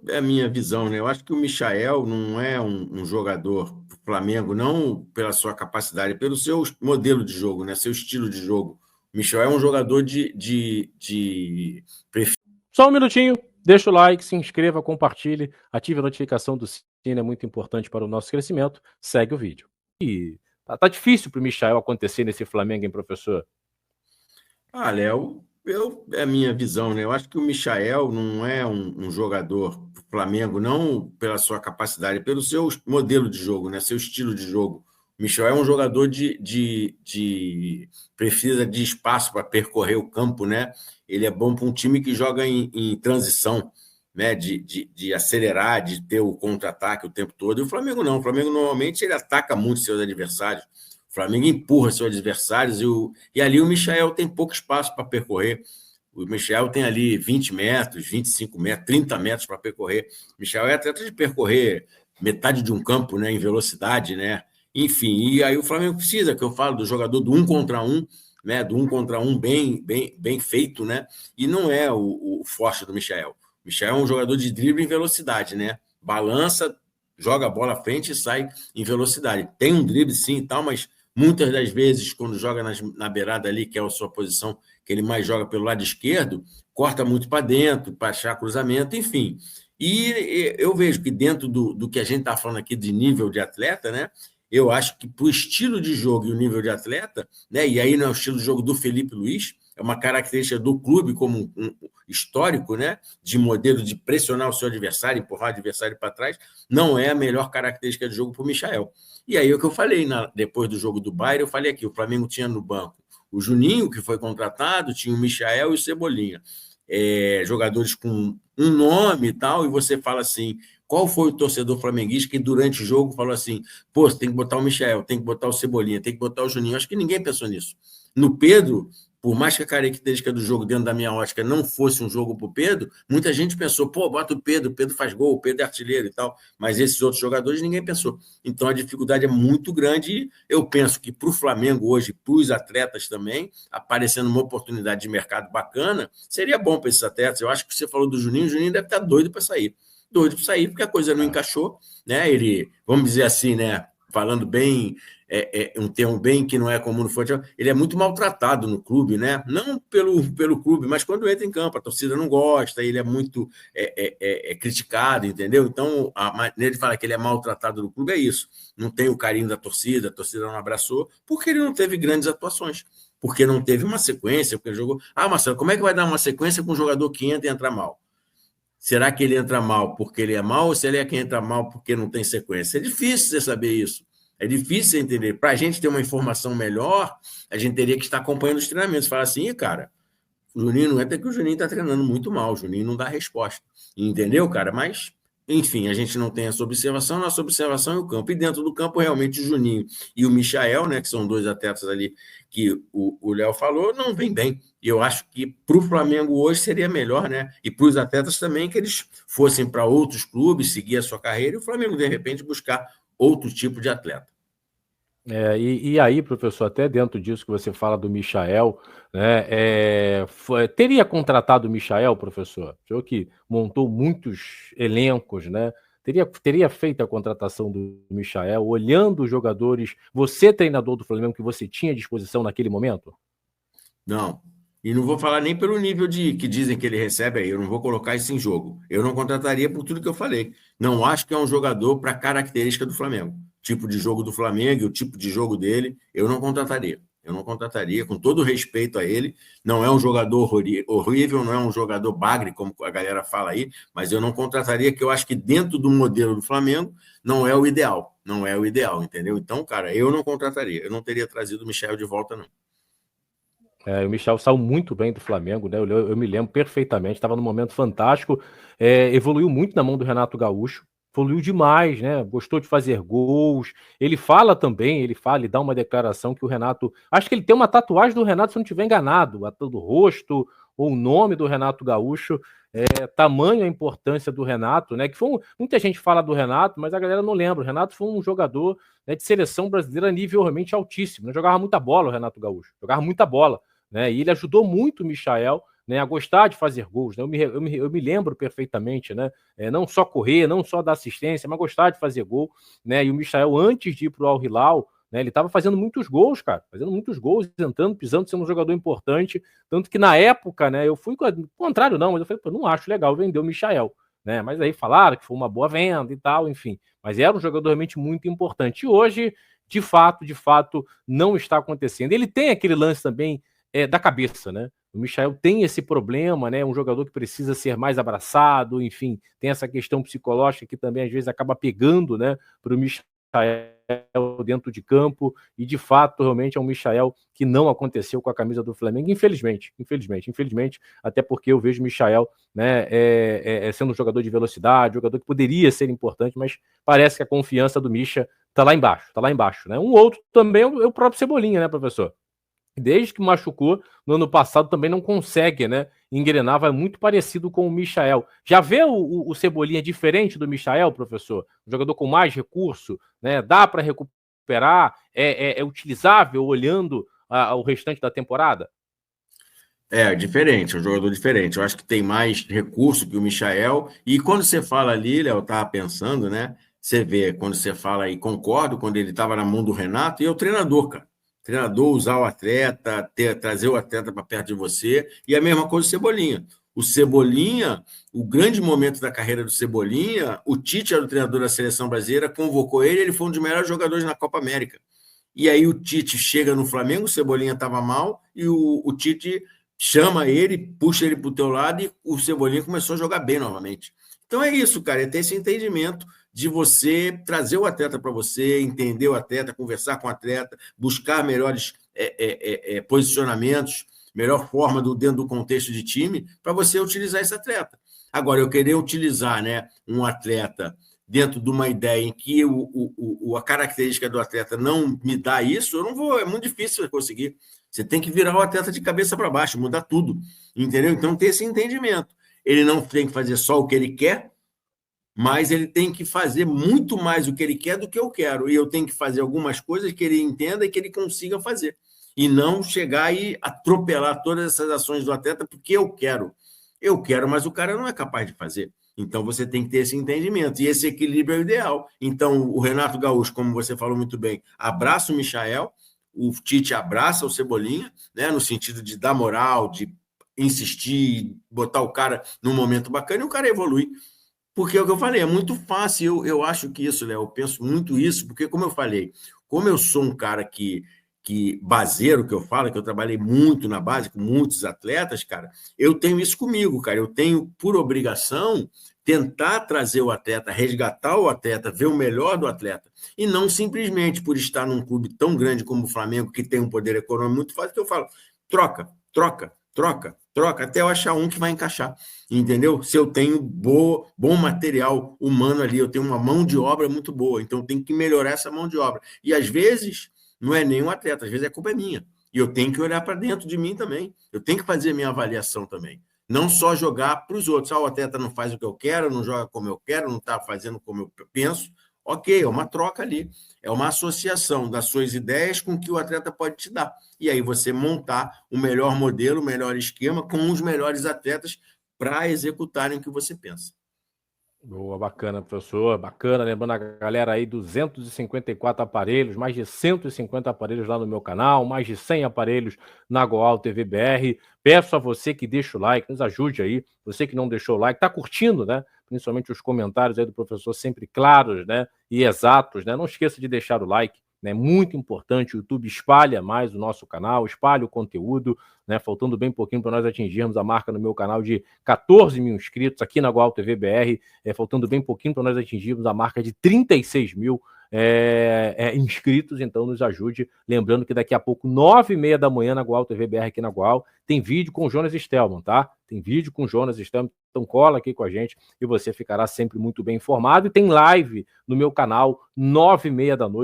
é a minha visão, né? Eu acho que o Michael não é um jogador do Flamengo, não pela sua capacidade, pelo seu modelo de jogo, né? Seu estilo de jogo. O Michael é um jogador de. Só um minutinho, deixa o like, se inscreva, compartilhe, ative a notificação do sino, é muito importante para o nosso crescimento. Segue o vídeo. E tá difícil para o Michael acontecer nesse Flamengo, hein, professor? Léo, é a minha visão, né? Eu acho que o Michael não é um jogador do Flamengo, não pela sua capacidade, pelo seu modelo de jogo, né? Seu estilo de jogo. O Michael é um jogador precisa de espaço para percorrer o campo, né? Ele é bom para um time que joga em transição, né? De acelerar, de ter o contra-ataque o tempo todo. E o Flamengo não. O Flamengo normalmente ele ataca muito seus adversários. O Flamengo empurra seus adversários e ali o Michael tem pouco espaço para percorrer. O Michael tem ali 20 metros, 25 metros, 30 metros para percorrer. O Michael é atleta de percorrer metade de um campo, né, em velocidade, né? Enfim, e aí o Flamengo precisa, que eu falo, do jogador do 1 contra 1, né? Do 1 contra 1 bem feito, né? E não é o forte do Michael. O Michael é um jogador de drible em velocidade, né? Balança, joga a bola à frente e sai em velocidade. Tem um drible sim e tal, mas muitas das vezes, quando joga na beirada ali, que é a sua posição, que ele mais joga pelo lado esquerdo, corta muito para dentro, para achar cruzamento, enfim. E eu vejo que dentro do que a gente está falando aqui de nível de atleta, né? Eu acho que para o estilo de jogo e o nível de atleta, né? E aí não é o estilo de jogo do Felipe Luiz, é uma característica do clube como um histórico, né? De modelo de pressionar o seu adversário, empurrar o adversário para trás, não é a melhor característica de jogo para o Michael. E aí é o que eu falei depois do jogo do Bayern, eu falei aqui, o Flamengo tinha no banco o Juninho, que foi contratado, tinha o Michael e o Cebolinha. Jogadores com um nome e tal, e você fala assim, qual foi o torcedor flamenguista que durante o jogo falou assim, pô, você tem que botar o Michael, tem que botar o Cebolinha, tem que botar o Juninho. Acho que ninguém pensou nisso. No Pedro, por mais que a característica do jogo, dentro da minha ótica, não fosse um jogo para o Pedro, muita gente pensou, pô, bota o Pedro faz gol, o Pedro é artilheiro e tal, mas esses outros jogadores ninguém pensou. Então a dificuldade é muito grande e eu penso que para o Flamengo hoje, para os atletas também, aparecendo uma oportunidade de mercado bacana, seria bom para esses atletas. Eu acho que você falou do Juninho, o Juninho deve estar doido para sair. Doido para sair, porque a coisa não encaixou, né? Ele, vamos dizer assim, né? Falando bem, um termo bem que não é comum no futebol, ele é muito maltratado no clube, né? Não pelo clube, mas quando entra em campo, a torcida não gosta, ele é muito criticado, entendeu? Então, a maneira de falar que ele é maltratado no clube é isso. Não tem o carinho da torcida, a torcida não abraçou, porque ele não teve grandes atuações, porque não teve uma sequência, porque ele jogou. Ah, Marcelo, como é que vai dar uma sequência com um jogador que entra e entra mal? Será que ele entra mal porque ele é mal ou se ele é quem entra mal porque não tem sequência? É difícil você saber isso. É difícil você entender. Para a gente ter uma informação melhor, a gente teria que estar acompanhando os treinamentos. Falar assim, cara, o Juninho não entra que o Juninho está treinando muito mal, o Juninho não dá resposta. Entendeu, cara? Mas, enfim, a gente não tem essa observação, nossa observação é o campo. E dentro do campo, realmente, o Juninho e o Michael, né, que são dois atletas ali que o Léo falou, não vem bem. E eu acho que para o Flamengo hoje seria melhor, né? E para os atletas também que eles fossem para outros clubes, seguir a sua carreira, e o Flamengo, de repente, buscar outro tipo de atleta. E aí, professor, até dentro disso que você fala do Michael, né, teria contratado o Michael, professor? O senhor que montou muitos elencos, né? Teria feito a contratação do Michael, olhando os jogadores, você, treinador do Flamengo, que você tinha à disposição naquele momento? Não. E não vou falar nem pelo nível de que dizem que ele recebe aí, eu não vou colocar isso em jogo. Eu não contrataria por tudo que eu falei. Não acho que é um jogador para característica do Flamengo. Tipo de jogo do Flamengo e o tipo de jogo dele, eu não contrataria. Eu não contrataria, com todo respeito a ele. Não é um jogador horrível, não é um jogador bagre, como a galera fala aí, mas eu não contrataria, que eu acho que dentro do modelo do Flamengo não é o ideal. Não é o ideal, entendeu? Então, cara, eu não contrataria. Eu não teria trazido o Michel de volta, não. O Michel saiu muito bem do Flamengo, né? Eu me lembro perfeitamente, estava num momento fantástico, evoluiu muito na mão do Renato Gaúcho, evoluiu demais, né? Gostou de fazer gols. Ele fala também, ele dá uma declaração que o Renato. Acho que ele tem uma tatuagem do Renato, se eu não estiver enganado, a do rosto ou o nome do Renato Gaúcho. Tamanho a importância do Renato, né? Muita gente fala do Renato, mas a galera não lembra. O Renato foi um jogador, né, de seleção brasileira a nível realmente altíssimo. Né? Jogava muita bola o Renato Gaúcho, jogava muita bola. Né? E ele ajudou muito o Michael né, a gostar de fazer gols, né? Eu me lembro perfeitamente, né? Não só correr, não só dar assistência, mas gostar de fazer gol, né? E o Michael, antes de ir para o Al Hilal, né, ele estava fazendo muitos gols, cara, fazendo muitos gols, entrando, pisando, sendo um jogador importante, tanto que na época, né, eu fui contrário não, mas eu falei, pô, não acho legal vender o Michael, né? Mas aí falaram que foi uma boa venda e tal, enfim. Mas era um jogador realmente muito importante. E hoje, de fato, não está acontecendo. Ele tem aquele lance também da cabeça, né? O Michael tem esse problema, né? Um jogador que precisa ser mais abraçado, enfim, tem essa questão psicológica que também às vezes acaba pegando, né, para o Michael dentro de campo, e de fato realmente é um Michael que não aconteceu com a camisa do Flamengo, infelizmente, até porque eu vejo o Michael, né, sendo um jogador de velocidade, jogador que poderia ser importante, mas parece que a confiança do Mischa tá lá embaixo, né? Um outro também é o próprio Cebolinha, né, professor? Desde que machucou, no ano passado também não consegue, né, engrenar, vai muito parecido com o Michael. Já vê o Cebolinha diferente do Michael, professor? Um jogador com mais recurso, né, dá para recuperar, é utilizável olhando o restante da temporada? Diferente, é um jogador diferente. Eu acho que tem mais recurso que o Michael. E quando você fala ali, Léo, eu estava pensando, né? Você vê, quando você fala e concordo, quando ele estava na mão do Renato, e é o treinador, cara. O treinador usar o atleta, trazer o atleta para perto de você. E a mesma coisa o Cebolinha. O Cebolinha, o grande momento da carreira do Cebolinha, o Tite era o treinador da seleção brasileira, convocou ele foi um dos melhores jogadores na Copa América. E aí o Tite chega no Flamengo, o Cebolinha estava mal, e o Tite chama ele, puxa ele para o teu lado e o Cebolinha começou a jogar bem novamente. Então é isso, cara, é ter esse entendimento de você trazer o atleta para você, entender o atleta, conversar com o atleta, buscar melhores posicionamentos, melhor forma dentro do contexto de time, para você utilizar esse atleta. Agora, eu querer utilizar, né, um atleta dentro de uma ideia em que a característica do atleta não me dá isso, eu não vou, é muito difícil conseguir. Você tem que virar o atleta de cabeça para baixo, mudar tudo, entendeu? Então, ter esse entendimento. Ele não tem que fazer só o que ele quer, mas ele tem que fazer muito mais o que ele quer do que eu quero. E eu tenho que fazer algumas coisas que ele entenda e que ele consiga fazer. E não chegar e atropelar todas essas ações do atleta porque eu quero. Eu quero, mas o cara não é capaz de fazer. Então, você tem que ter esse entendimento. E esse equilíbrio é o ideal. Então, o Renato Gaúcho, como você falou muito bem, abraça o Michael, o Tite abraça o Cebolinha, né, no sentido de dar moral, de insistir, botar o cara num momento bacana e o cara evolui. Porque é o que eu falei, é muito fácil. Eu acho que isso, Léo, eu penso muito isso, porque, como eu falei, como eu sou um cara que baseiro, que eu falo, que eu trabalhei muito na base, com muitos atletas, cara, eu tenho isso comigo, cara. Eu tenho, por obrigação, tentar trazer o atleta, resgatar o atleta, ver o melhor do atleta. E não simplesmente por estar num clube tão grande como o Flamengo, que tem um poder econômico muito forte, que eu falo, troca, até eu achar um que vai encaixar, entendeu? Se eu tenho bom material humano ali, eu tenho uma mão de obra muito boa, então eu tenho que melhorar essa mão de obra. E às vezes não é nem um atleta, às vezes a culpa é minha. E eu tenho que olhar para dentro de mim também. Eu tenho que fazer a minha avaliação também. Não só jogar para os outros. O atleta não faz o que eu quero, não joga como eu quero, não está fazendo como eu penso. Ok, é uma troca ali. É uma associação das suas ideias com o que o atleta pode te dar. E aí você montar o melhor modelo, o melhor esquema com os melhores atletas para executarem o que você pensa. Boa, bacana, professor, bacana. Lembrando a galera aí, 254 aparelhos, mais de 150 aparelhos lá no meu canal, mais de 100 aparelhos na Goal TV BR. Peço a você que deixe o like, nos ajude aí. Você que não deixou o like, tá curtindo, né? Principalmente os comentários aí do professor, sempre claros, né? E exatos, né? Não esqueça de deixar o like, né? Muito importante. O YouTube espalha mais o nosso canal, espalha o conteúdo, né? Faltando bem pouquinho para nós atingirmos a marca no meu canal de 14 mil inscritos aqui na Goal TV BR. Faltando bem pouquinho para nós atingirmos a marca de 36 mil inscritos, então nos ajude. Lembrando que daqui a pouco, 9h30 da manhã, na Goal TV BR, aqui na Goal, tem vídeo com o Jonas Stelman, tá? Tem vídeo com o Jonas Stelman, então cola aqui com a gente e você ficará sempre muito bem informado. E tem live no meu canal, 9h30 da noite.